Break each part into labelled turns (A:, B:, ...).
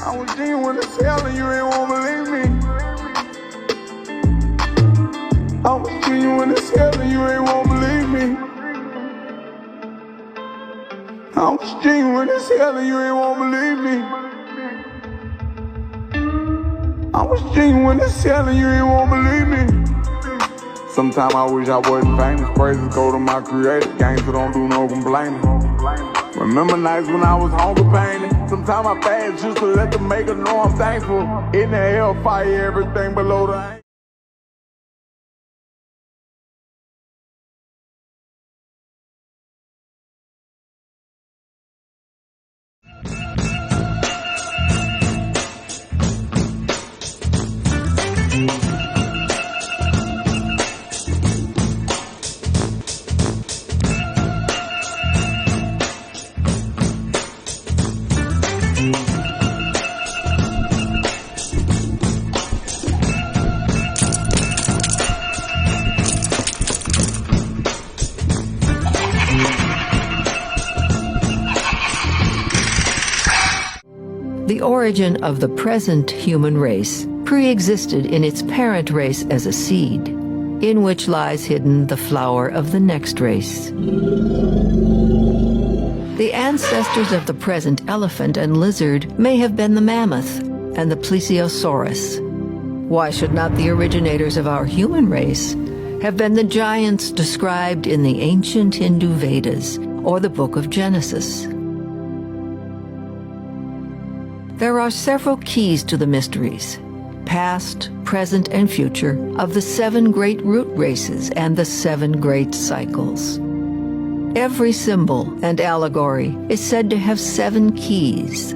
A: I was genuine as hell and you ain't won't believe me. I was genuine as hell and you ain't won't believe me. I was genuine as hell and you ain't won't believe me. I was genuine as hell and you ain't won't believe me. Sometimes I wish I wasn't famous. Praises go to my creator. Gangster don't do no complaining. Remember nights when I was hunger painting. Sometimes I fast just to let the maker know I'm thankful. In the hellfire, everything below the
B: The origin of the present human race pre-existed in its parent race as a seed, in which lies hidden the flower of the next race. The ancestors of the present elephant and lizard may have been the mammoth and the plesiosaurus. Why should not the originators of our human race have been the giants described in the ancient Hindu Vedas or the Book of Genesis? There are several keys to the mysteries, past, present, and future, of the 7 great root races and the 7 great cycles. Every symbol and allegory is said to have 7 keys.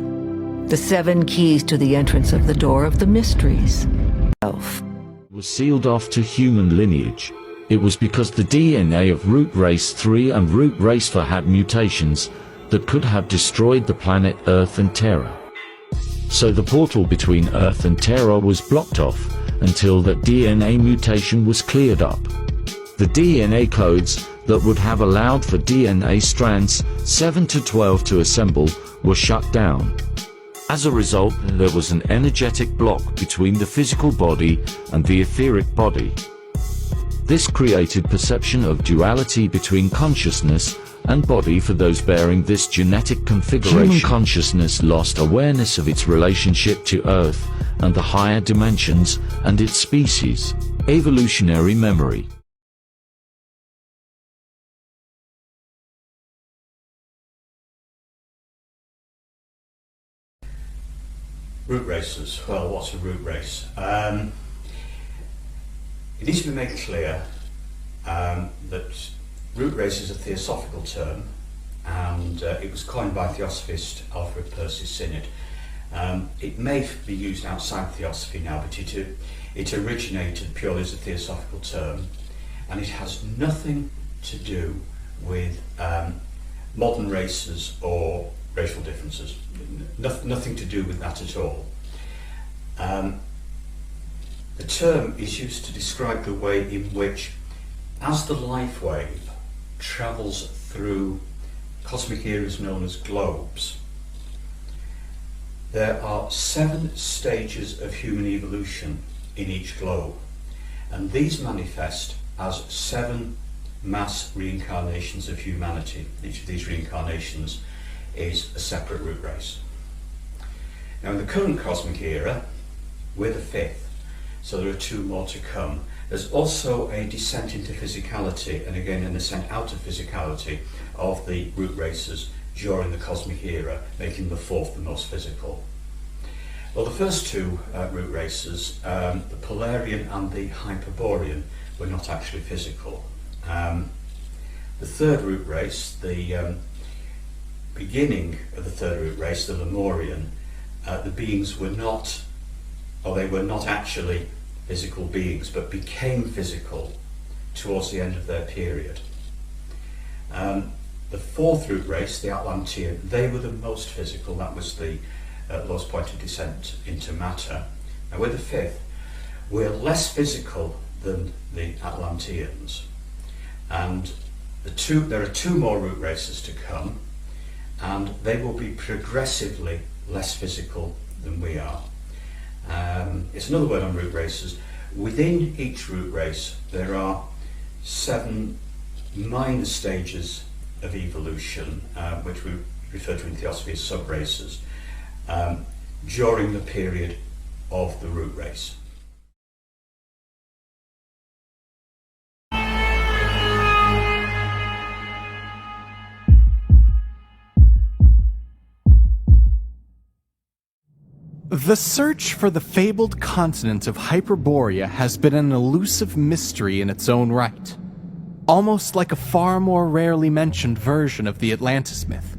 B: The 7 keys to the entrance of the door of the mysteries.
C: Was sealed off to human lineage. It was because the DNA of Root Race 3 and Root Race 4 had mutations that could have destroyed the planet Earth and Terra. So the portal between Earth and Terra was blocked off until that DNA mutation was cleared up. The DNA codes that would have allowed for DNA strands 7 to 12 to assemble were shut down. As a result, there was an energetic block between the physical body and the etheric body. This created perception of duality between consciousness and body for those bearing this genetic configuration. Human consciousness lost awareness of its relationship to Earth and the higher dimensions and its species. Evolutionary memory.
D: Root races. Well, what's a root race? It needs to be made clear that root race is a theosophical term, and it was coined by theosophist Alfred Percy Sinnett. It may be used outside theosophy now, but it originated purely as a theosophical term, and it has nothing to do with modern races or racial differences. Nothing to do with that at all. The term is used to describe the way in which, as the life wave travels through cosmic eras known as globes, there are 7 stages of human evolution in each globe, and these manifest as 7 mass reincarnations of humanity. Each of these reincarnations is a separate root race. Now, in the current cosmic era, we're the 5th, so there are 2 more to come. There's also a descent into physicality, and again an ascent out of physicality of the root races during the cosmic era, making the 4th the most physical. Well, the first 2 root races, the Polarian and the Hyperborean, were not actually physical. The 3rd root race, the beginning of the 3rd root race, the Lemurian, the beings were not, or they were not actually physical beings, but became physical towards the end of their period. The 4th root race, the Atlantean, they were the most physical. That was the lowest point of descent into matter. Now, we're the 5th. We're less physical than the Atlanteans, and there are 2 more root races to come, and they will be progressively less physical than we are. It's another word on root races. Within each root race, there are 7 minor stages of evolution, which we refer to in theosophy as sub-races, during the period of the root race.
E: The search for the fabled continent of Hyperborea has been an elusive mystery in its own right, almost like a far more rarely mentioned version of the Atlantis myth.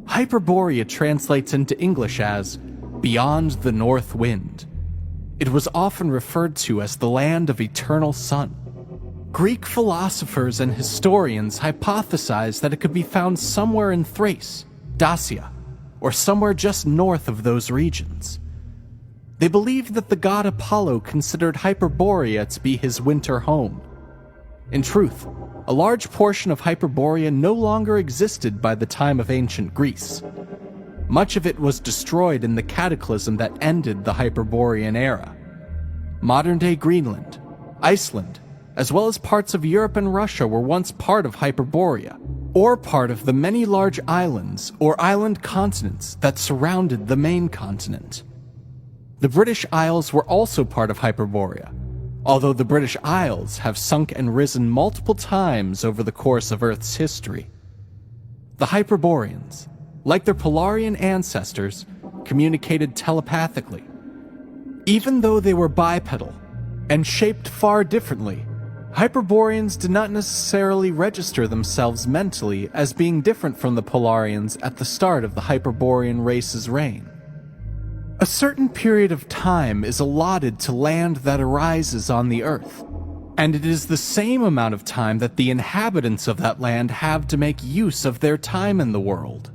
E: Hyperborea translates into English as beyond the north wind. It was often referred to as the land of eternal sun. Greek philosophers and historians hypothesize that it could be found somewhere in Thrace, Dacia, or somewhere just north of those regions. They believed that the god Apollo considered Hyperborea to be his winter home. In truth, a large portion of Hyperborea no longer existed by the time of ancient Greece. Much of it was destroyed in the cataclysm that ended the Hyperborean era. Modern-day Greenland, Iceland, as well as parts of Europe and Russia were once part of Hyperborea, or part of the many large islands or island continents that surrounded the main continent. The British Isles were also part of Hyperborea, although the British Isles have sunk and risen multiple times over the course of Earth's history. The Hyperboreans, like their Polarian ancestors, communicated telepathically. Even though they were bipedal and shaped far differently, Hyperboreans did not necessarily register themselves mentally as being different from the Polarians at the start of the Hyperborean race's reign. A certain period of time is allotted to land that arises on the Earth, and it is the same amount of time that the inhabitants of that land have to make use of their time in the world.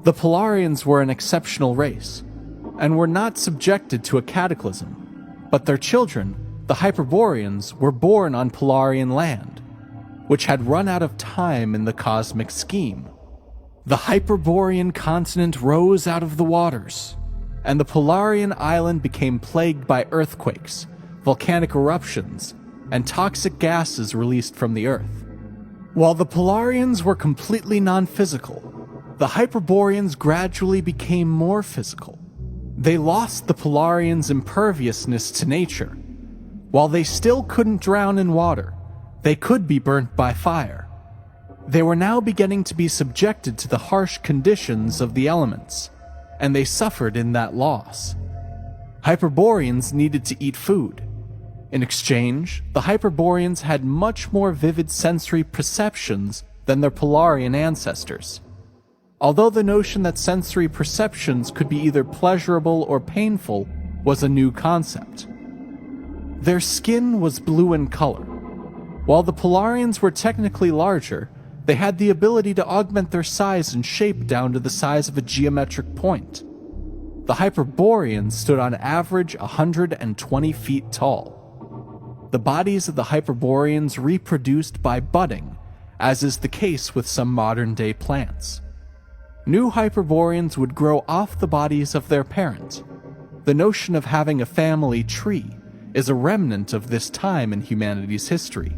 E: The Polarians were an exceptional race, and were not subjected to a cataclysm, but their children, the Hyperboreans, were born on Polarian land, which had run out of time in the cosmic scheme. The Hyperborean continent rose out of the waters, and the Polarian island became plagued by earthquakes, volcanic eruptions, and toxic gases released from the Earth. While the Polarians were completely non-physical, the Hyperboreans gradually became more physical. They lost the Polarians' imperviousness to nature. While they still couldn't drown in water, they could be burnt by fire. They were now beginning to be subjected to the harsh conditions of the elements, and they suffered in that loss. Hyperboreans needed to eat food. In exchange, the Hyperboreans had much more vivid sensory perceptions than their Polarian ancestors. Although the notion that sensory perceptions could be either pleasurable or painful was a new concept. Their skin was blue in color. While the Polarians were technically larger, they had the ability to augment their size and shape down to the size of a geometric point. The Hyperboreans stood on average 120 feet tall. The bodies of the Hyperboreans reproduced by budding, as is the case with some modern-day plants. New Hyperboreans would grow off the bodies of their parent. The notion of having a family tree is a remnant of this time in humanity's history.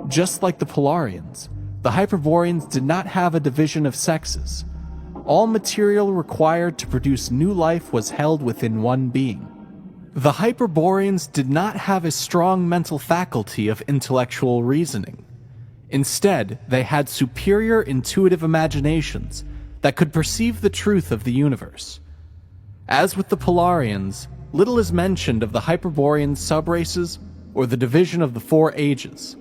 E: Just like the Polarians, the Hyperboreans did not have a division of sexes. All material required to produce new life was held within one being. The Hyperboreans did not have a strong mental faculty of intellectual reasoning. Instead, they had superior intuitive imaginations that could perceive the truth of the universe. As with the Polarians, little is mentioned of the Hyperborean subraces or the division of the 4 ages.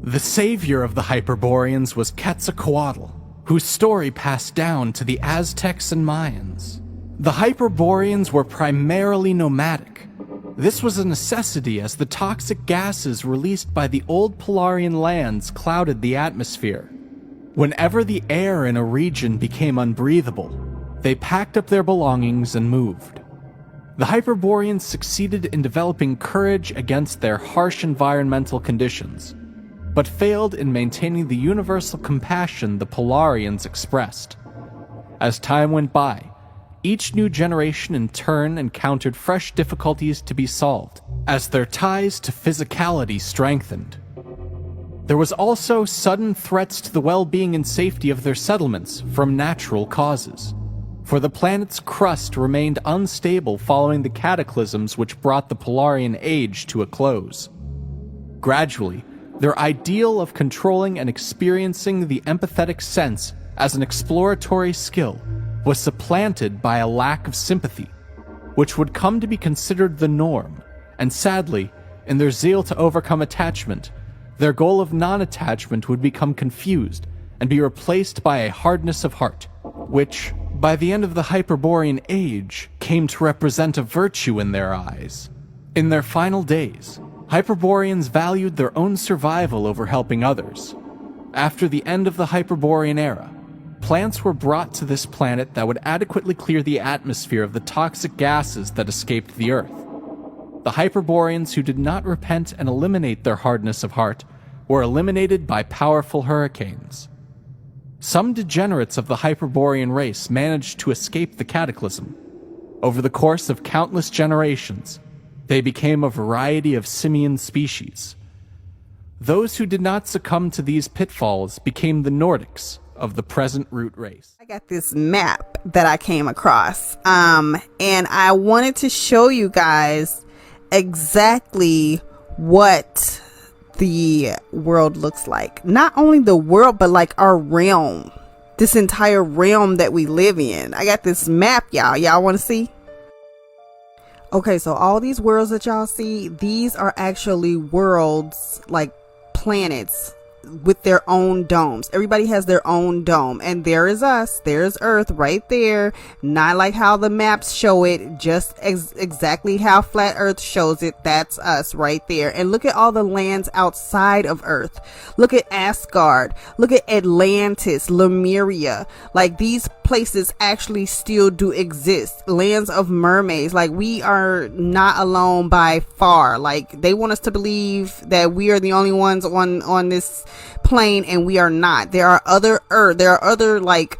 E: The savior of the Hyperboreans was Quetzalcoatl, whose story passed down to the Aztecs and Mayans. The Hyperboreans were primarily nomadic. This was a necessity as the toxic gases released by the old Polarian lands clouded the atmosphere. Whenever the air in a region became unbreathable, they packed up their belongings and moved. The Hyperboreans succeeded in developing courage against their harsh environmental conditions, but failed in maintaining the universal compassion the Polarians expressed. As time went by, each new generation in turn encountered fresh difficulties to be solved, as their ties to physicality strengthened. There was also sudden threats to the well-being and safety of their settlements from natural causes, for the planet's crust remained unstable following the cataclysms which brought the Polarian Age to a close. Gradually, their ideal of controlling and experiencing the empathetic sense as an exploratory skill was supplanted by a lack of sympathy, which would come to be considered the norm, and sadly, in their zeal to overcome attachment, their goal of non-attachment would become confused and be replaced by a hardness of heart, which, by the end of the Hyperborean Age, came to represent a virtue in their eyes. In their final days, Hyperboreans valued their own survival over helping others. After the end of the Hyperborean era, plants were brought to this planet that would adequately clear the atmosphere of the toxic gases that escaped the Earth. The Hyperboreans who did not repent and eliminate their hardness of heart were eliminated by powerful hurricanes. Some degenerates of the Hyperborean race managed to escape the cataclysm. Over the course of countless generations, they became a variety of simian species. Those who did not succumb to these pitfalls became the Nordics of the present root race.
F: I got this map that I came across, and I wanted to show you guys exactly what the world looks like. Not only the world, but like our realm, this entire realm that we live in. I got this map, y'all want to see? Okay, so all these worlds that y'all see, these are actually worlds, like planets with their own domes. Everybody has their own dome, and there is us, there's Earth right there, not like how the maps show it, just exactly how Flat Earth shows it. That's us right there. And look at all the lands outside of Earth. Look at Asgard, look at Atlantis, Lemuria. Like, these places actually still do exist. Lands of mermaids. Like, we are not alone by far. Like, they want us to believe that we are the only ones on this plane, and we are not. There are other like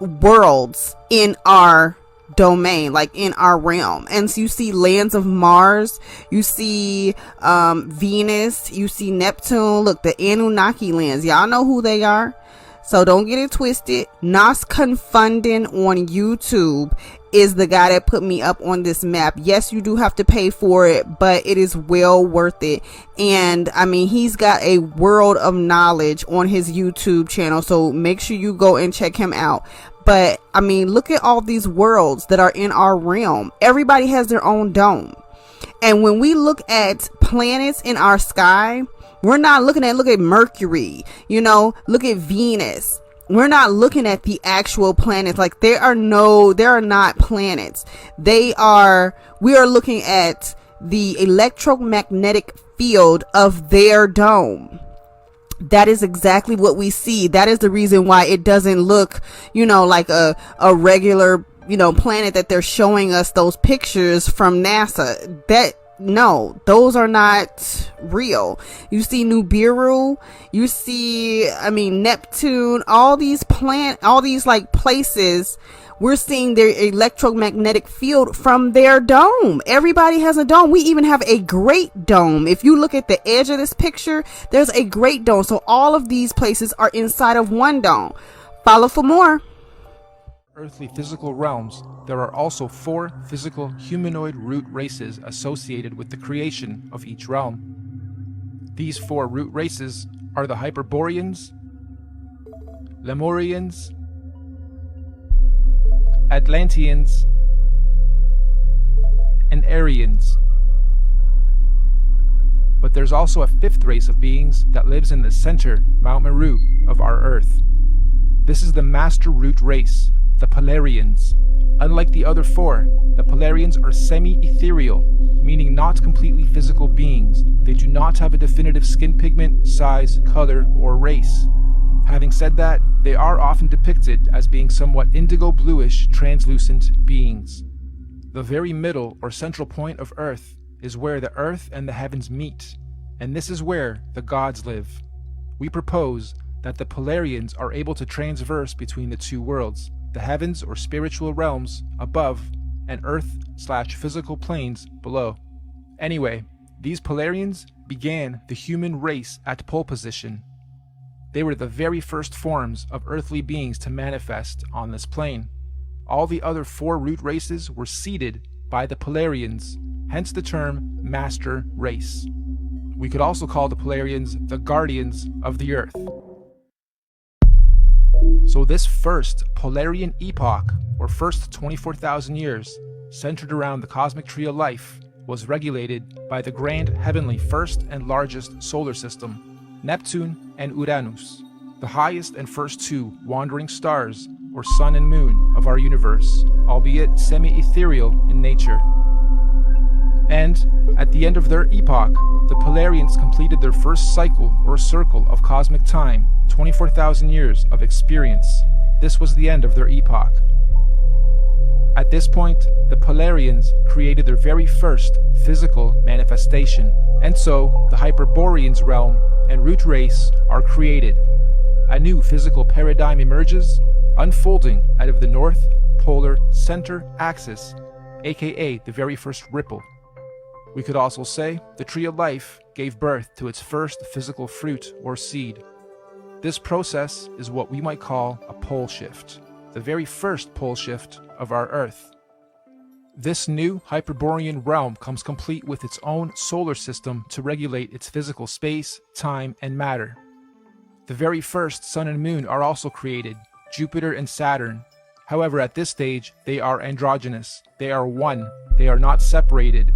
F: worlds in our domain, like in our realm. And so you see lands of Mars, you see Venus, you see Neptune. Look, the Anunnaki lands, y'all know who they are, so don't get it twisted. Nos Confunding on YouTube is the guy that put me up on this map. Yes, you do have to pay for it, but it is well worth it. And I mean, he's got a world of knowledge on his YouTube channel, so make sure you go and check him out. But I mean, look at all these worlds that are in our realm. Everybody has their own dome. And when we look at planets in our sky, we're not look at Mercury, look at Venus. We're not looking at the actual planets. Like, there are not planets. We are looking at the electromagnetic field of their dome. That is exactly what we see. That is the reason why it doesn't look, like a regular, planet that they're showing us those pictures from NASA. No, those are not real. You see Nibiru, you see, Neptune, all these like places, we're seeing their electromagnetic field from their dome. Everybody has a dome. We even have a great dome. If you look at the edge of this picture, there's a great dome. So all of these places are inside of one dome. Follow for more.
G: Earthly physical realms, there are also 4 physical humanoid root races associated with the creation of each realm. These 4 root races are the Hyperboreans, Lemurians, Atlanteans, and Aryans. But there's also a 5th race of beings that lives in the center, Mount Meru, of our Earth. This is the Master Root race, the Polarians. Unlike the other 4, the Polarians are semi-ethereal, meaning not completely physical beings. They do not have a definitive skin pigment, size, color, or race. Having said that, they are often depicted as being somewhat indigo-bluish, translucent beings. The very middle or central point of Earth is where the Earth and the heavens meet, and this is where the gods live. We propose that the Polarians are able to transverse between the 2 worlds, the heavens or spiritual realms above, and earth/physical planes below. Anyway, these Polarians began the human race at pole position. They were the very first forms of earthly beings to manifest on this plane. All the other 4 root races were seeded by the Polarians, hence the term Master Race. We could also call the Polarians the guardians of the earth. So this first Polarian epoch, or first 24,000 years, centered around the cosmic tree of life, was regulated by the grand heavenly first and largest solar system, Neptune and Uranus, the highest and first 2 wandering stars, or sun and moon, of our universe, albeit semi-ethereal in nature. And at the end of their epoch, the Polarians completed their first cycle or circle of cosmic time, 24,000 years of experience. This was the end of their epoch. At this point, the Polarians created their very first physical manifestation, and so the Hyperboreans realm and root race are created. A new physical paradigm emerges, unfolding out of the North Polar Center Axis, aka the very first ripple. We could also say the tree of life gave birth to its first physical fruit or seed. This process is what we might call a pole shift, the very first pole shift of our Earth. This new Hyperborean realm comes complete with its own solar system to regulate its physical space, time, and matter. The very first sun and moon are also created, Jupiter and Saturn. However, at this stage, they are androgynous. They are one. They are not separated.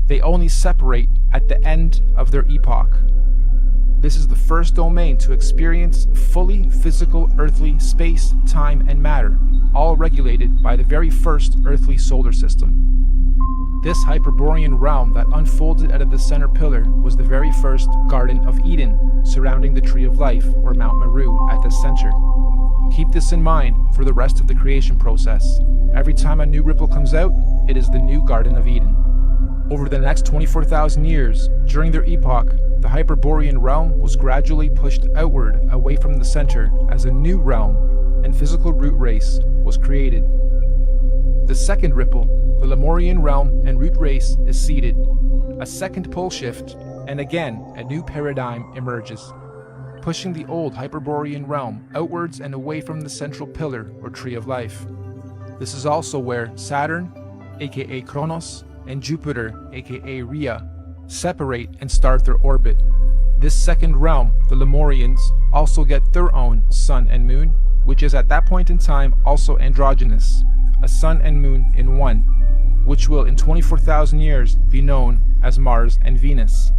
G: They only separate at the end of their epoch. This is the first domain to experience fully physical earthly space, time, and matter, all regulated by the very first earthly solar system. This Hyperborean realm that unfolded out of the center pillar was the very first Garden of Eden, surrounding the Tree of Life, or Mount Meru, at the center. Keep this in mind for the rest of the creation process. Every time a new ripple comes out, it is the new Garden of Eden. Over the next 24,000 years, during their epoch, the Hyperborean realm was gradually pushed outward away from the center as a new realm and physical root race was created. The second ripple, the Lemurian realm and root race, is seeded. A second pole shift, and again a new paradigm emerges, pushing the old Hyperborean realm outwards and away from the central pillar or tree of life. This is also where Saturn, aka Kronos, and Jupiter, aka Rhea, separate and start their orbit. This second realm, the Lemurians, also get their own sun and moon, which is at that point in time also androgynous, a sun and moon in one, which will in 24,000 years be known as Mars and Venus.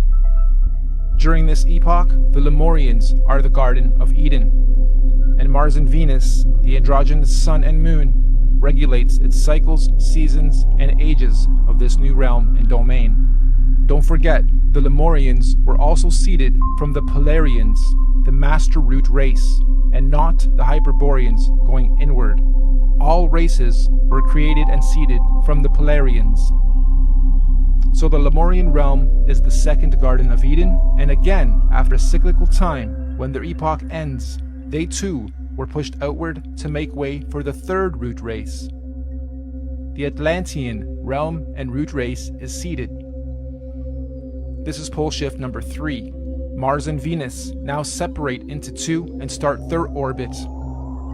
G: During this epoch, the Lemurians are the Garden of Eden, and Mars and Venus, the androgynous sun and moon, regulates its cycles, seasons, and ages of this new realm and domain. Don't forget, the Lemurians were also seeded from the Polarians, the master root race, and not the Hyperboreans going inward. All races were created and seeded from the Polarians. So the Lemurian realm is the second Garden of Eden, and again, after a cyclical time, when their epoch ends, they too were pushed outward to make way for the third root race. The Atlantean realm and root race is seeded. This is pole shift number 3. Mars and Venus now separate into 2 and start their orbit.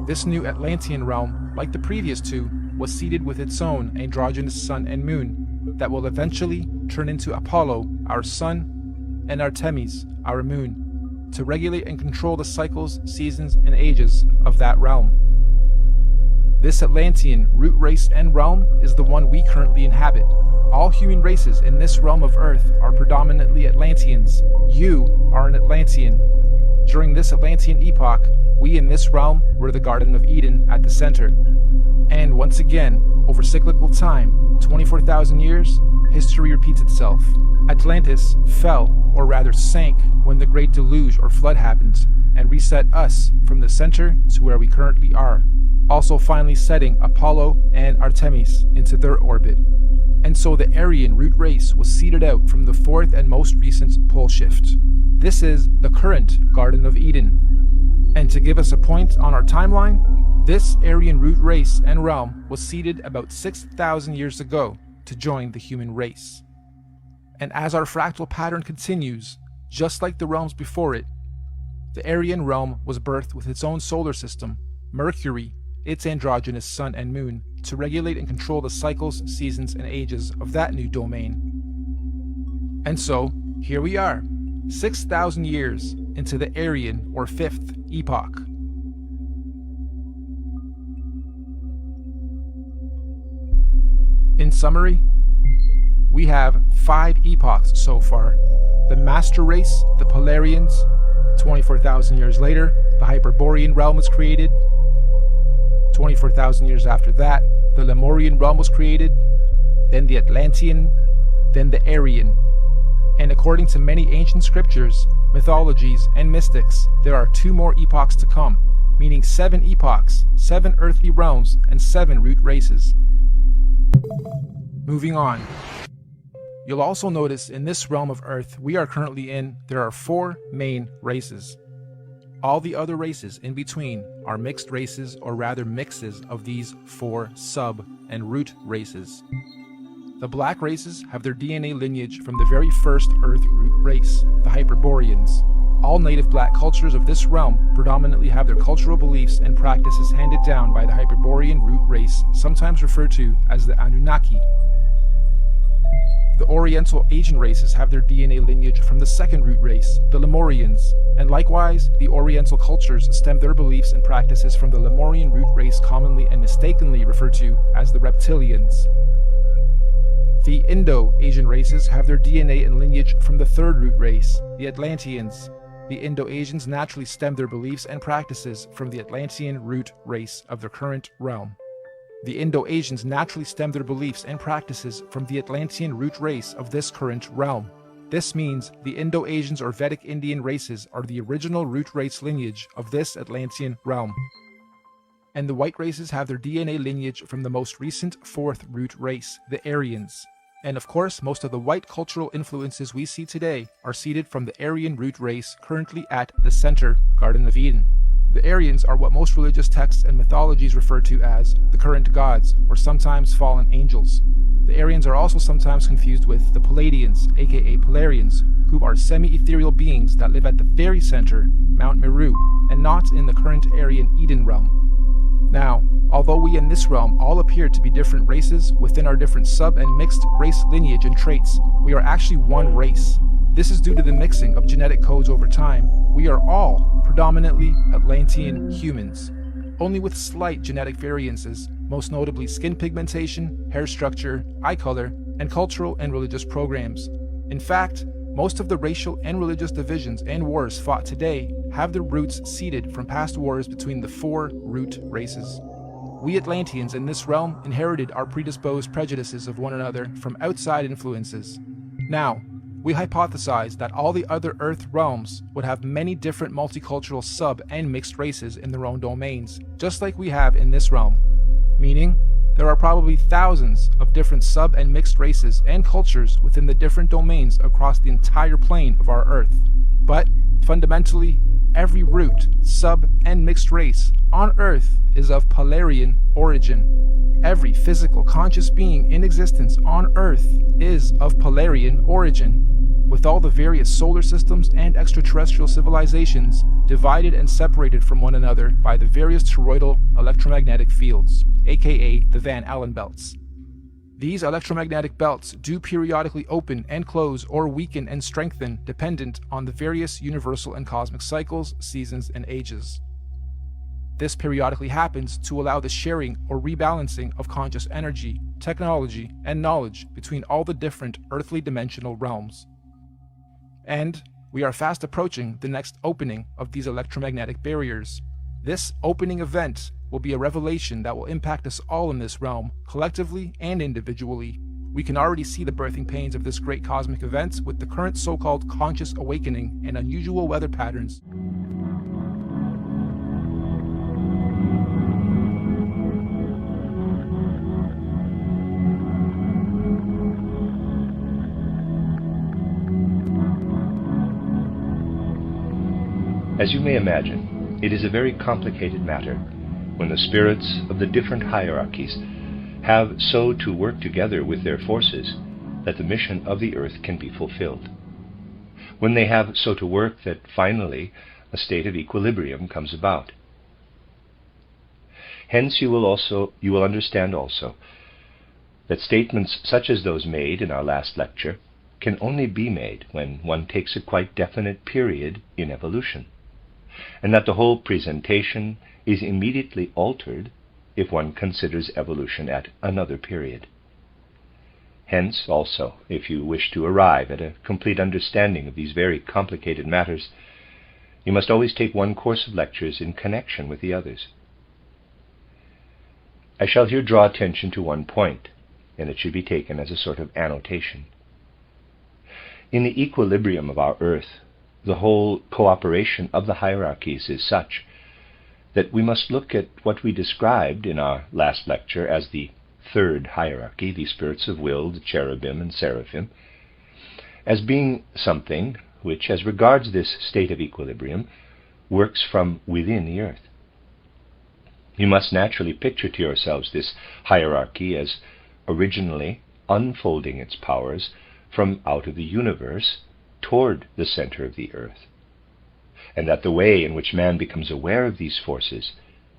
G: This new Atlantean realm, like the previous 2, was seeded with its own androgynous sun and moon that will eventually turn into Apollo, our sun, and Artemis, our moon, to regulate and control the cycles, seasons, and ages of that realm. This Atlantean root race and realm is the one we currently inhabit. All human races in this realm of Earth are predominantly Atlanteans. You are an Atlantean. During this Atlantean epoch, we in this realm were the Garden of Eden at the center. And once again, over cyclical time, 24,000 years, history repeats itself. Atlantis fell, or rather sank, when the Great Deluge or Flood happened, and reset us from the center to where we currently are, also finally setting Apollo and Artemis into their orbit. And so the Aryan root race was seeded out from the fourth and most recent pole shift. This is the current Garden of Eden. And to give us a point on our timeline, This Aryan root race and realm was seeded about 6,000 years ago to join the human race. And as our fractal pattern continues, just like the realms before it, the Aryan realm was birthed with its own solar system, Mercury, its androgynous sun and moon, to regulate and control the cycles, seasons, and ages of that new domain. And so, here we are, 6,000 years into the Aryan or fifth epoch. In summary, we have 5 epochs so far. The Master Race, the Polarians. 24,000 years later, the Hyperborean realm was created. 24,000 years after that, the Lemurian realm was created. Then the Atlantean, then the Aryan. And according to many ancient scriptures, mythologies, and mystics, there are 2 more epochs to come, meaning 7 epochs, 7 earthly realms, and 7 root races. Moving on. You'll also notice in this realm of Earth we are currently in, there are 4 main races. All the other races in between are mixed races, or rather mixes of these 4 sub and root races. The black races have their DNA lineage from the very first Earth root race, the Hyperboreans. All native black cultures of this realm predominantly have their cultural beliefs and practices handed down by the Hyperborean root race, sometimes referred to as the Anunnaki. The Oriental Asian races have their DNA lineage from the second root race, the Lemurians, and likewise, the Oriental cultures stem their beliefs and practices from the Lemurian root race, commonly and mistakenly referred to as the Reptilians. The Indo-Asian races have their DNA and lineage from the third root race, the Atlanteans. The Indo-Asians naturally stem their beliefs and practices from the Atlantean root race of their current realm. The Indo-Asians naturally stem their beliefs and practices from the Atlantean root race of this current realm. This means the Indo-Asians or Vedic Indian races are the original root race lineage of this Atlantean realm. And the white races have their DNA lineage from the most recent fourth root race, the Aryans. And of course, most of the white cultural influences we see today are seeded from the Aryan root race currently at the center, Garden of Eden. The Aryans are what most religious texts and mythologies refer to as the current gods, or sometimes fallen angels. The Aryans are also sometimes confused with the Palladians, aka Polarians, who are semi-ethereal beings that live at the very center, Mount Meru, and not in the current Aryan Eden realm. Now, although we in this realm all appear to be different races within our different sub and mixed race lineage and traits, we are actually one race. This is due to the mixing of genetic codes over time. We are all predominantly Atlantean humans, only with slight genetic variances, most notably skin pigmentation, hair structure, eye color, and cultural and religious programs. In fact, most of the racial and religious divisions and wars fought today have their roots seeded from past wars between the 4 root races. We Atlanteans in this realm inherited our predisposed prejudices of one another from outside influences. Now, we hypothesize that all the other Earth realms would have many different multicultural sub and mixed races in their own domains, just like we have in this realm. Meaning, there are probably thousands of different sub and mixed races and cultures within the different domains across the entire plane of our Earth. But, fundamentally, every root, sub, and mixed race on Earth is of Polarian origin. Every physical conscious being in existence on Earth is of Polarian origin, with all the various solar systems and extraterrestrial civilizations divided and separated from one another by the various toroidal electromagnetic fields, aka the Van Allen belts. These electromagnetic belts do periodically open and close or weaken and strengthen dependent on the various universal and cosmic cycles, seasons, and ages. This periodically happens to allow the sharing or rebalancing of conscious energy, technology, and knowledge between all the different earthly dimensional realms. And we are fast approaching the next opening of these electromagnetic barriers. This opening event will be a revelation that will impact us all in this realm, collectively and individually. We can already see the birthing pains of this great cosmic event with the current so-called conscious awakening and unusual weather patterns.
H: As you may imagine, it is a very complicated matter, when the spirits of the different hierarchies have so to work together with their forces that the mission of the earth can be fulfilled. When they have so to work that finally a state of equilibrium comes about. Hence you will understand also that statements such as those made in our last lecture can only be made when one takes a quite definite period in evolution, and that the whole presentation is immediately altered if one considers evolution at another period. Hence, also, if you wish to arrive at a complete understanding of these very complicated matters, you must always take one course of lectures in connection with the others. I shall here draw attention to one point, and it should be taken as a sort of annotation. In the equilibrium of our earth, the whole cooperation of the hierarchies is such that we must look at what we described in our last lecture as the third hierarchy, the spirits of will, the cherubim and seraphim, as being something which, as regards this state of equilibrium, works from within the earth. You must naturally picture to yourselves this hierarchy as originally unfolding its powers from out of the universe toward the center of the earth, and that the way in which man becomes aware of these forces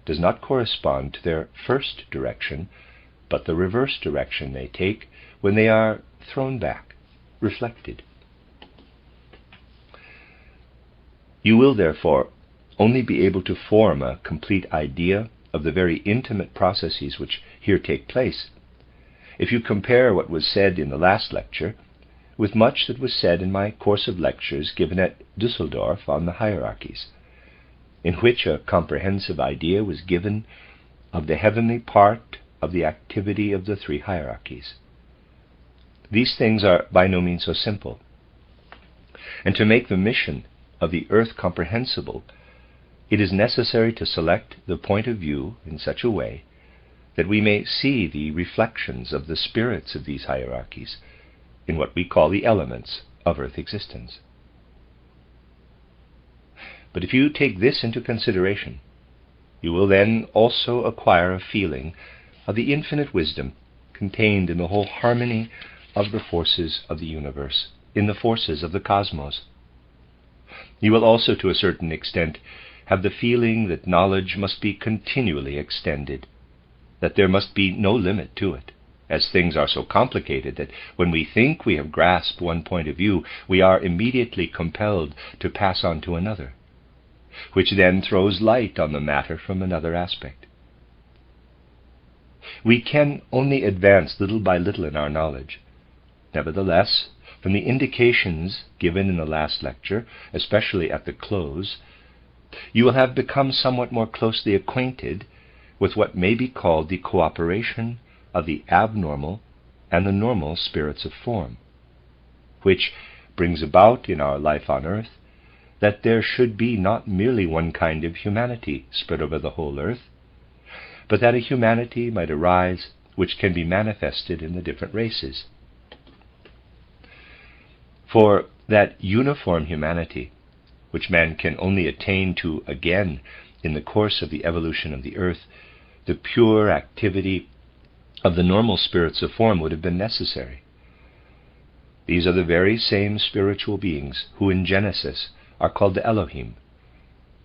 H: does not correspond to their first direction, but the reverse direction they take when they are thrown back, reflected. You will therefore only be able to form a complete idea of the very intimate processes which here take place if you compare what was said in the last lecture with much that was said in my course of lectures given at Düsseldorf on the hierarchies, in which a comprehensive idea was given of the heavenly part of the activity of the three hierarchies. These things are by no means so simple, and to make the mission of the earth comprehensible, it is necessary to select the point of view in such a way that we may see the reflections of the spirits of these hierarchies in what we call the elements of earth existence. But if you take this into consideration, you will then also acquire a feeling of the infinite wisdom contained in the whole harmony of the forces of the universe, in the forces of the cosmos. You will also, to a certain extent, have the feeling that knowledge must be continually extended, that there must be no limit to it, as things are so complicated that when we think we have grasped one point of view, we are immediately compelled to pass on to another, which then throws light on the matter from another aspect. We can only advance little by little in our knowledge. Nevertheless, from the indications given in the last lecture, especially at the close, you will have become somewhat more closely acquainted with what may be called the cooperation of the abnormal and the normal spirits of form, which brings about in our life on earth that there should be not merely one kind of humanity spread over the whole earth, but that a humanity might arise which can be manifested in the different races. For that uniform humanity, which man can only attain to again in the course of the evolution of the earth, the pure activity of the normal spirits of form would have been necessary. These are the very same spiritual beings who in Genesis are called the Elohim,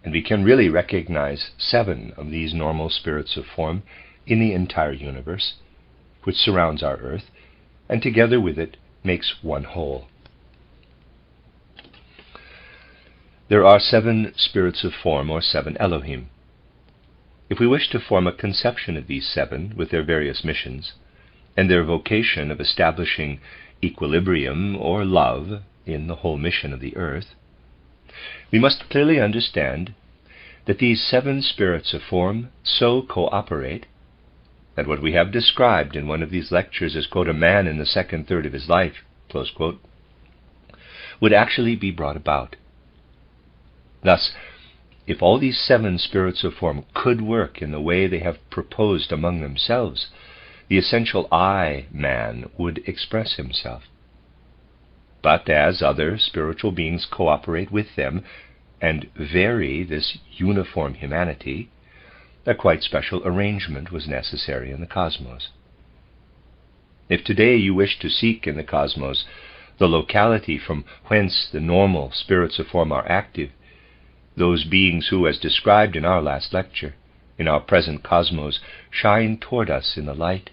H: and we can really recognize 7 of these normal spirits of form in the entire universe, which surrounds our earth, and together with it makes one whole. There are 7 spirits of form, or 7 Elohim. If we wish to form a conception of these 7 with their various missions, and their vocation of establishing equilibrium or love in the whole mission of the earth, we must clearly understand that these 7 spirits of form so cooperate that what we have described in one of these lectures as, quote, a man in the second third of his life, close quote, would actually be brought about. Thus, if all these 7 spirits of form could work in the way they have proposed among themselves, the essential I, man, would express himself. But as other spiritual beings cooperate with them and vary this uniform humanity, that quite special arrangement was necessary in the cosmos. If today you wish to seek in the cosmos the locality from whence the normal spirits of form are active, those beings who, as described in our last lecture, in our present cosmos, shine toward us in the light,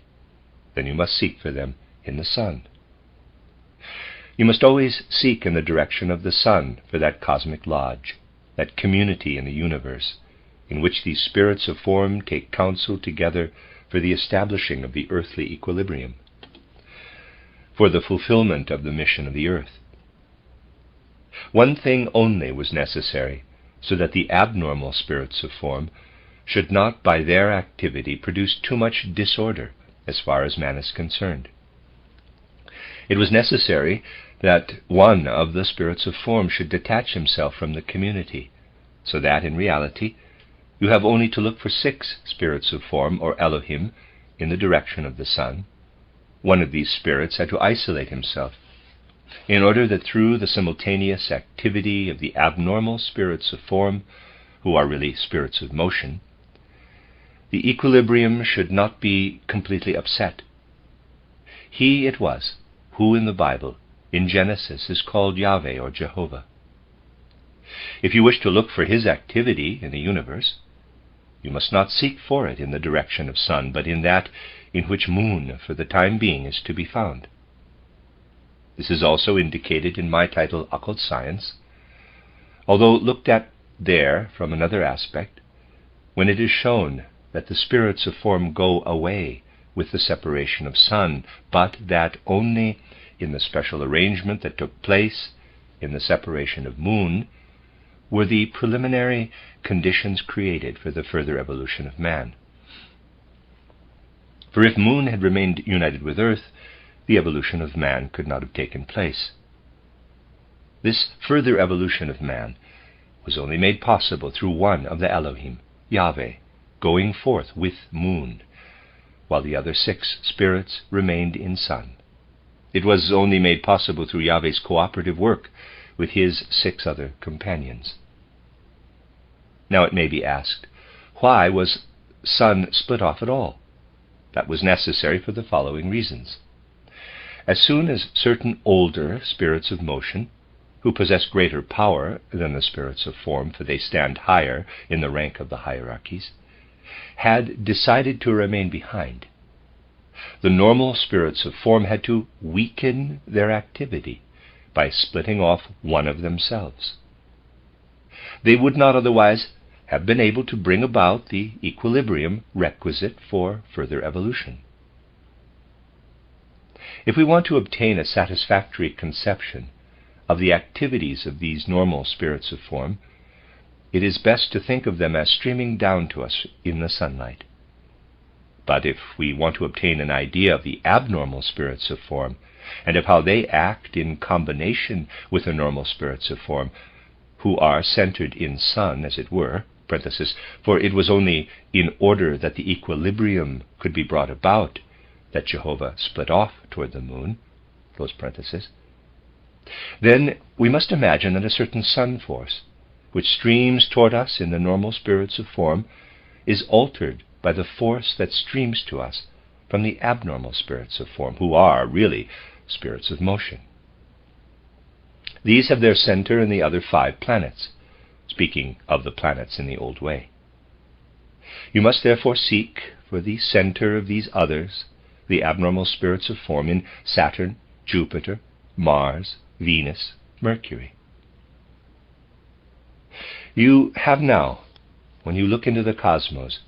H: then you must seek for them in the sun. You must always seek in the direction of the sun for that cosmic lodge, that community in the universe, in which these spirits of form take counsel together for the establishing of the earthly equilibrium, for the fulfillment of the mission of the earth. One thing only was necessary, so that the abnormal spirits of form should not by their activity produce too much disorder as far as man is concerned. It was necessary that one of the spirits of form should detach himself from the community, so that in reality you have only to look for 6 spirits of form, or Elohim, in the direction of the sun. One of these spirits had to isolate himself, in order that through the simultaneous activity of the abnormal spirits of form, who are really spirits of motion, the equilibrium should not be completely upset. He it was who in the Bible, in Genesis, is called Yahweh or Jehovah. If you wish to look for his activity in the universe, you must not seek for it in the direction of sun, but in that in which moon, for the time being, is to be found. This is also indicated in my title, Occult Science, although looked at there from another aspect, when it is shown that the spirits of form go away with the separation of sun, but that only in the special arrangement that took place in the separation of moon were the preliminary conditions created for the further evolution of man. For if moon had remained united with earth, the evolution of man could not have taken place. This further evolution of man was only made possible through one of the Elohim, Yahweh, going forth with moon, while the other 6 spirits remained in sun. It was only made possible through Yahweh's cooperative work with his 6 other companions. Now it may be asked, why was sun split off at all? That was necessary for the following reasons. As soon as certain older spirits of motion, who possess greater power than the spirits of form, for they stand higher in the rank of the hierarchies, had decided to remain behind, the normal spirits of form had to weaken their activity by splitting off one of themselves. They would not otherwise have been able to bring about the equilibrium requisite for further evolution. If we want to obtain a satisfactory conception of the activities of these normal spirits of form, it is best to think of them as streaming down to us in the sunlight. But if we want to obtain an idea of the abnormal spirits of form, and of how they act in combination with the normal spirits of form, who are centered in sun, as it were, for it was only in order that the equilibrium could be brought about that Jehovah split off toward the moon, then we must imagine that a certain sun force, which streams toward us in the normal spirits of form, is altered by the force that streams to us from the abnormal spirits of form, who are really spirits of motion. These have their center in the other 5 planets, speaking of the planets in the old way. You must therefore seek for the center of these others, the abnormal spirits of form, in Saturn, Jupiter, Mars, Venus, Mercury. You have now, when you look into the cosmos,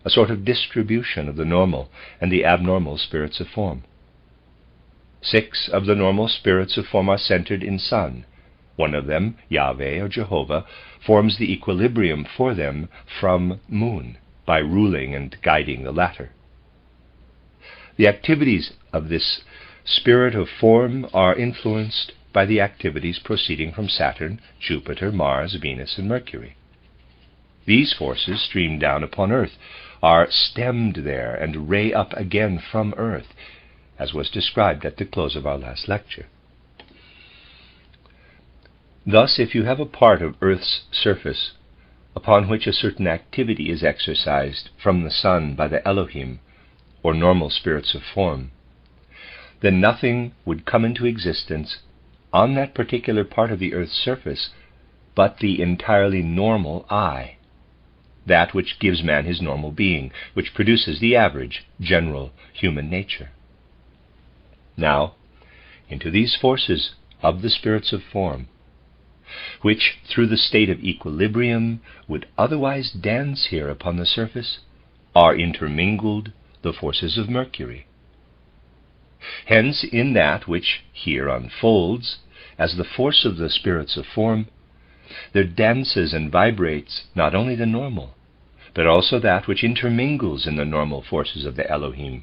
H: a sort of distribution of the normal and the abnormal spirits of form. 6 of the normal spirits of form are centered in sun. One of them, Yahweh or Jehovah, forms the equilibrium for them from moon by ruling and guiding the latter. The activities of this spirit of form are influenced by the activities proceeding from Saturn, Jupiter, Mars, Venus, and Mercury. These forces stream down upon earth, are stemmed there, and ray up again from earth, as was described at the close of our last lecture. Thus, if you have a part of Earth's surface upon which a certain activity is exercised from the sun by the Elohim, or normal spirits of form, then nothing would come into existence on that particular part of the earth's surface but the entirely normal I, that which gives man his normal being, which produces the average, general human nature. Now, into these forces of the spirits of form, which through the state of equilibrium would otherwise dance here upon the surface, are intermingled the forces of Mercury. Hence, in that which here unfolds as the force of the spirits of form, there dances and vibrates not only the normal, but also that which intermingles in the normal forces of the Elohim,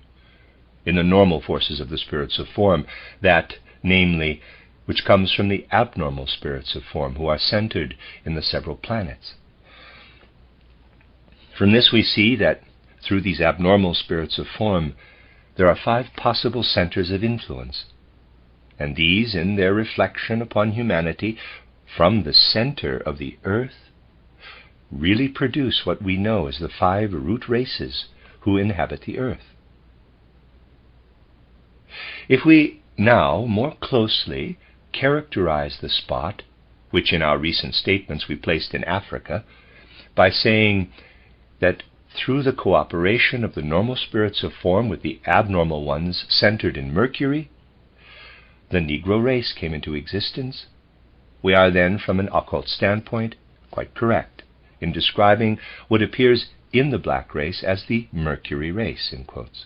H: in the normal forces of the spirits of form, that, namely, which comes from the abnormal spirits of form, who are centered in the several planets. From this we see that through these abnormal spirits of form, there are 5 possible centers of influence, and these, in their reflection upon humanity from the center of the earth, really produce what we know as the 5 root races who inhabit the earth. If we now more closely characterize the spot, which in our recent statements we placed in Africa, by saying that through the cooperation of the normal spirits of form with the abnormal ones centered in Mercury, the Negro race came into existence, we are then, from an occult standpoint, quite correct in describing what appears in the black race as the Mercury race, in quotes.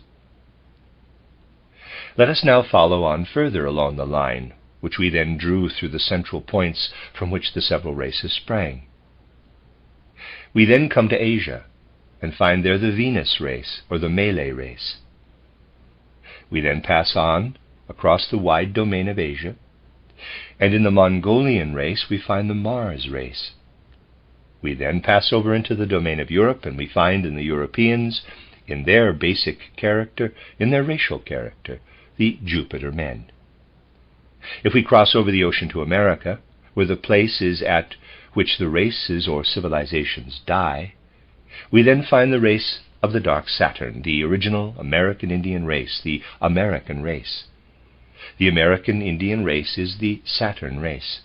H: Let us now follow on further along the line, which we then drew through the central points from which the several races sprang. We then come to Asia, and find there the Venus race, or the Malay race. We then pass on across the wide domain of Asia, and in the Mongolian race we find the Mars race. We then pass over into the domain of Europe, and we find in the Europeans, in their basic character, in their racial character, the Jupiter men. If we cross over the ocean to America, where the place is at which the races or civilizations die, we then find the race of the dark Saturn, the original American Indian race, the American race. The American Indian race is the Saturn race.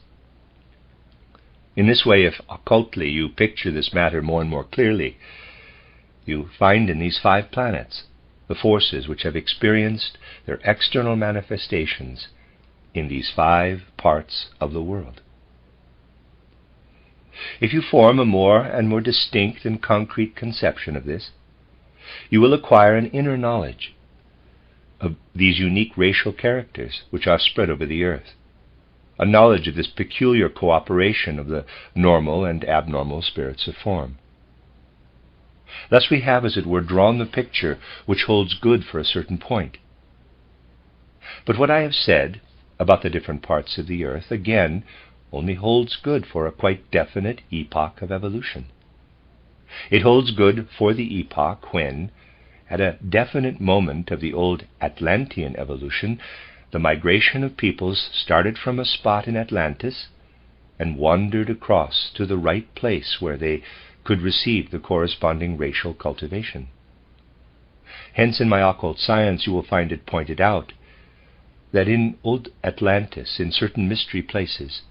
H: In this way, if occultly you picture this matter more and more clearly, you find in these 5 planets the forces which have experienced their external manifestations in these 5 parts of the world. If you form a more and more distinct and concrete conception of this, you will acquire an inner knowledge of these unique racial characters which are spread over the earth, a knowledge of this peculiar cooperation of the normal and abnormal spirits of form. Thus we have, as it were, drawn the picture which holds good for a certain point. But what I have said about the different parts of the earth, again, only holds good for a quite definite epoch of evolution. It holds good for the epoch when, at a definite moment of the old Atlantean evolution, the migration of peoples started from a spot in Atlantis and wandered across to the right place where they could receive the corresponding racial cultivation. Hence, in my occult science, you will find it pointed out that in old Atlantis, in certain mystery places,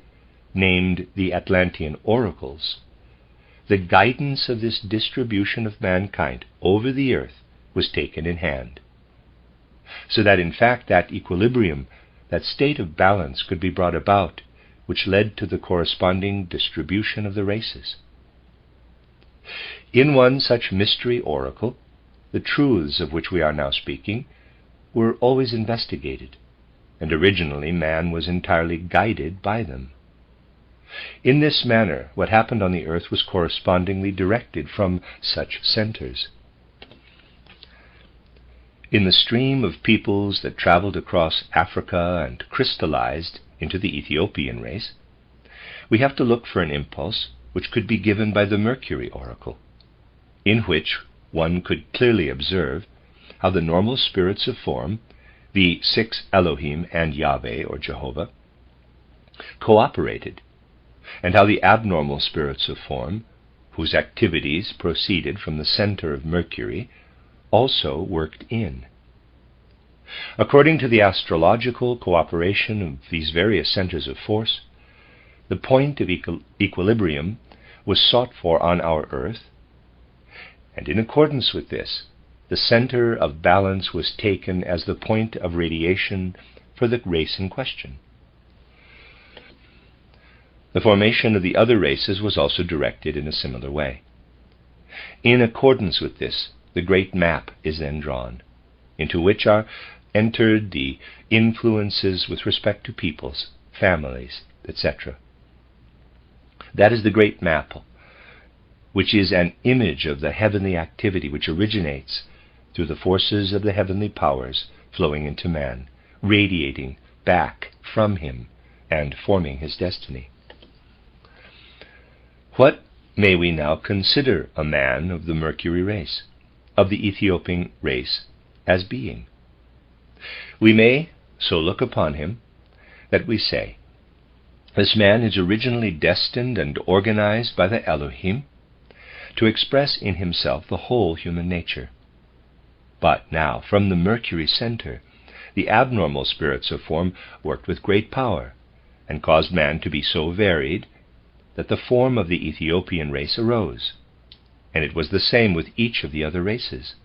H: named the Atlantean oracles, the guidance of this distribution of mankind over the earth was taken in hand, so that in fact that equilibrium, that state of balance could be brought about, which led to the corresponding distribution of the races. In one such mystery oracle, the truths of which we are now speaking were always investigated, and originally man was entirely guided by them. In this manner, what happened on the earth was correspondingly directed from such centers. In the stream of peoples that traveled across Africa and crystallized into the Ethiopian race, we have to look for an impulse which could be given by the Mercury oracle, in which one could clearly observe how the normal spirits of form, the 6 Elohim and Yahweh or Jehovah, cooperated, and how the abnormal spirits of form, whose activities proceeded from the center of Mercury, also worked in. According to the astrological cooperation of these various centers of force, the point of equilibrium was sought for on our Earth, and in accordance with this, the center of balance was taken as the point of radiation for the race in question. The formation of the other races was also directed in a similar way. In accordance with this, the great map is then drawn, into which are entered the influences with respect to peoples, families, etc. That is the great map, which is an image of the heavenly activity which originates through the forces of the heavenly powers flowing into man, radiating back from him and forming his destiny. What may we now consider a man of the Mercury race, of the Ethiopian race, as being? We may so look upon him that we say, this man is originally destined and organized by the Elohim to express in himself the whole human nature. But now, from the Mercury center, the abnormal spirits of form worked with great power, and caused man to be so varied that the form of the Ethiopian race arose, and it was the same with each of the other races.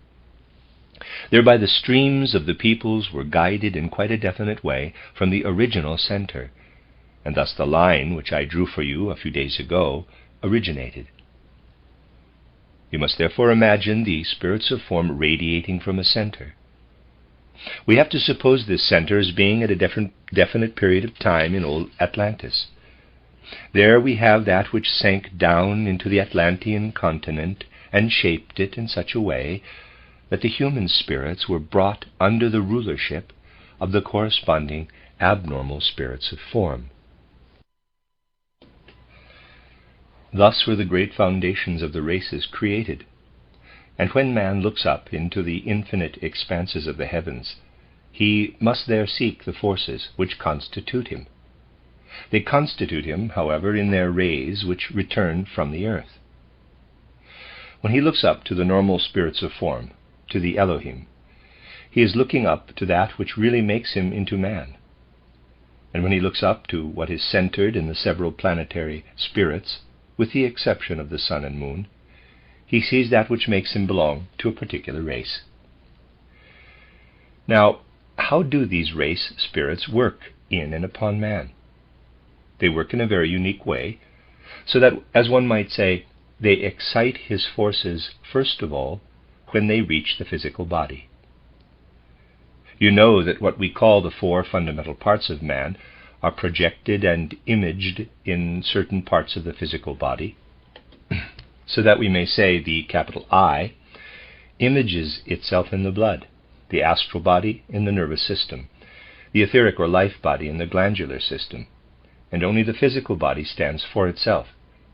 H: Thereby the streams of the peoples were guided in quite a definite way from the original center, and thus the line which I drew for you a few days ago originated. You must therefore imagine the spirits of form radiating from a center. We have to suppose this center as being at a definite period of time in old Atlantis. There we have that which sank down into the Atlantean continent and shaped it in such a way that the human spirits were brought under the rulership of the corresponding abnormal spirits of form. Thus were the great foundations of the races created, and when man looks up into the infinite expanses of the heavens, he must there seek the forces which constitute him. They constitute him, however, in their rays which return from the earth. When he looks up to the normal spirits of form, to the Elohim, he is looking up to that which really makes him into man. And when he looks up to what is centered in the several planetary spirits, with the exception of the sun and moon, he sees that which makes him belong to a particular race. Now, how do these race spirits work in and upon man? They work in a very unique way, so that, as one might say, they excite his forces first of all when they reach the physical body. You know that what we call the four fundamental parts of man are projected and imaged in certain parts of the physical body, so that we may say the capital I images itself in the blood, the astral body in the nervous system, the etheric or life body in the glandular system, and only the physical body stands for itself.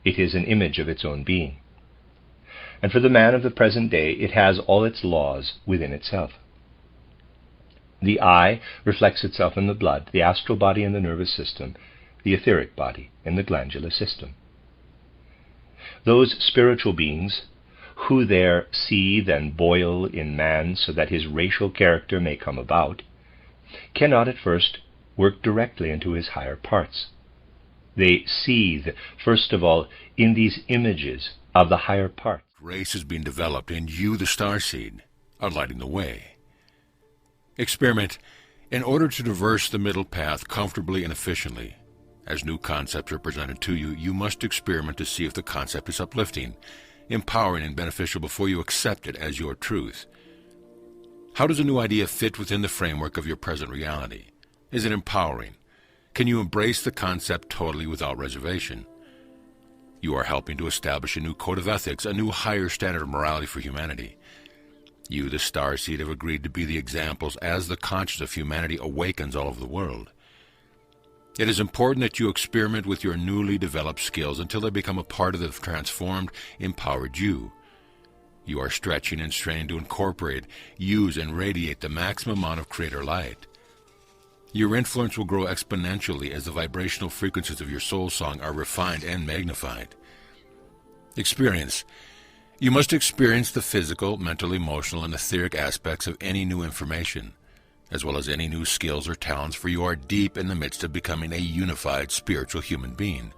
H: It is an image of its own being. And for the man of the present day, it has all its laws within itself. The I reflects itself in the blood, the astral body in the nervous system, the etheric body in the glandular system. Those spiritual beings, who there seethe and boil in man so that his racial character may come about, cannot at first work directly into his higher parts. They seethe, first of all, in these images of the higher parts.
I: Race is being developed, and you, the starseed, are lighting the way. Experiment in order to traverse the middle path comfortably and efficiently. As new concepts are presented to you, you must experiment to see if the concept is uplifting, empowering, and beneficial before you accept it as your truth. How does a new idea fit within the framework of your present reality? Is it empowering? Can you embrace the concept totally without reservation? You are helping to establish a new code of ethics, a new higher standard of morality for humanity. You, the starseed, have agreed to be the examples as the conscience of humanity awakens all over the world. It is important that you experiment with your newly developed skills until they become a part of the transformed, empowered you. You are stretching and straining to incorporate, use, and radiate the maximum amount of creator light. Your influence will grow exponentially as the vibrational frequencies of your soul song are refined and magnified. Experience. You must experience the physical, mental, emotional, and etheric aspects of any new information, as well as any new skills or talents, for you are deep in the midst of becoming a unified spiritual human being.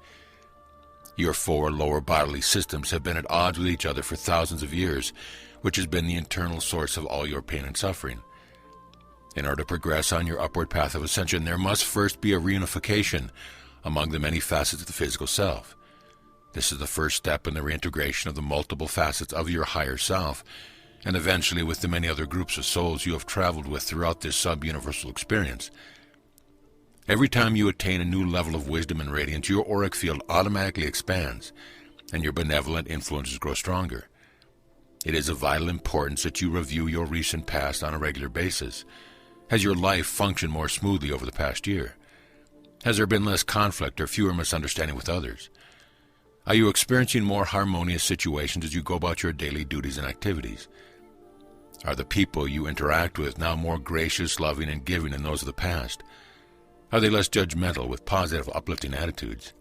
I: Your four lower bodily systems have been at odds with each other for thousands of years, which has been the internal source of all your pain and suffering. In order to progress on your upward path of ascension, there must first be a reunification among the many facets of the physical self. This is the first step in the reintegration of the multiple facets of your higher self, and eventually with the many other groups of souls you have traveled with throughout this sub-universal experience. Every time you attain a new level of wisdom and radiance, your auric field automatically expands, and your benevolent influences grow stronger. It is of vital importance that you review your recent past on a regular basis. Has your life functioned more smoothly over the past year? Has there been less conflict or fewer misunderstanding with others? Are you experiencing more harmonious situations as you go about your daily duties and activities? Are the people you interact with now more gracious, loving, and giving than those of the past? Are they less judgmental with positive, uplifting attitudes?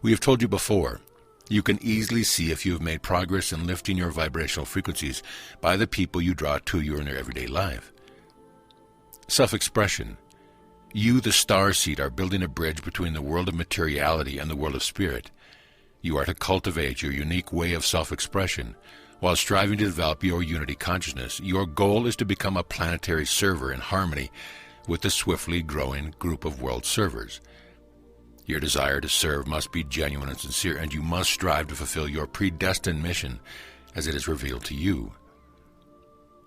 I: We have told you before, you can easily see if you have made progress in lifting your vibrational frequencies by the people you draw to you in your everyday life. Self-expression. You, the starseed, are building a bridge between the world of materiality and the world of spirit. You are to cultivate your unique way of self-expression while striving to develop your unity consciousness. Your goal is to become a planetary server in harmony with the swiftly growing group of world servers. Your desire to serve must be genuine and sincere, and you must strive to fulfill your predestined mission as it is revealed to you.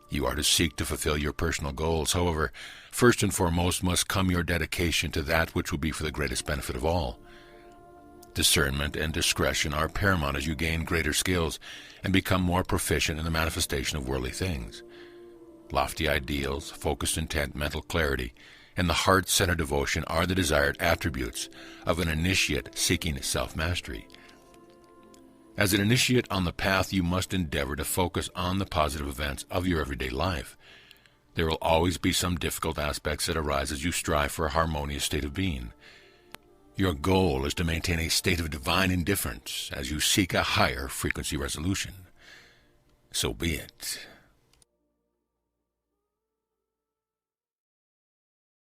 I: You are to seek to fulfill your personal goals. However, first and foremost must come your dedication to that which will be for the greatest benefit of all. Discernment and discretion are paramount as you gain greater skills and become more proficient in the manifestation of worldly things. Lofty ideals, focused intent, mental clarity, and the heart-centered devotion are the desired attributes of an initiate seeking self-mastery. As an initiate on the path, you must endeavor to focus on the positive events of your everyday life. There will always be some difficult aspects that arise as you strive for a harmonious state of being. Your goal is to maintain a state of divine indifference as you seek a higher frequency resolution. So be it.